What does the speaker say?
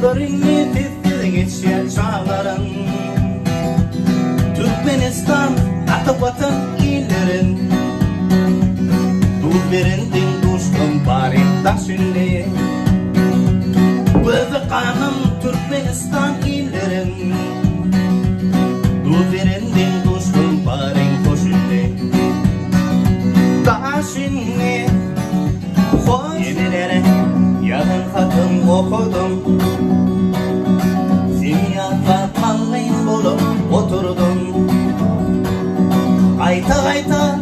Gözlerini tez geçer çağların. Türkmenistan ata vatan illerin. Duberinden dostum bari taşındı. Gözü kanım Türkmenistan illerin. Duberinden dostum bari koşuldu. Taşındı. Yenilere yakın hatım okudum. Simyaka kalmayın bulup oturdum. Ayta ayta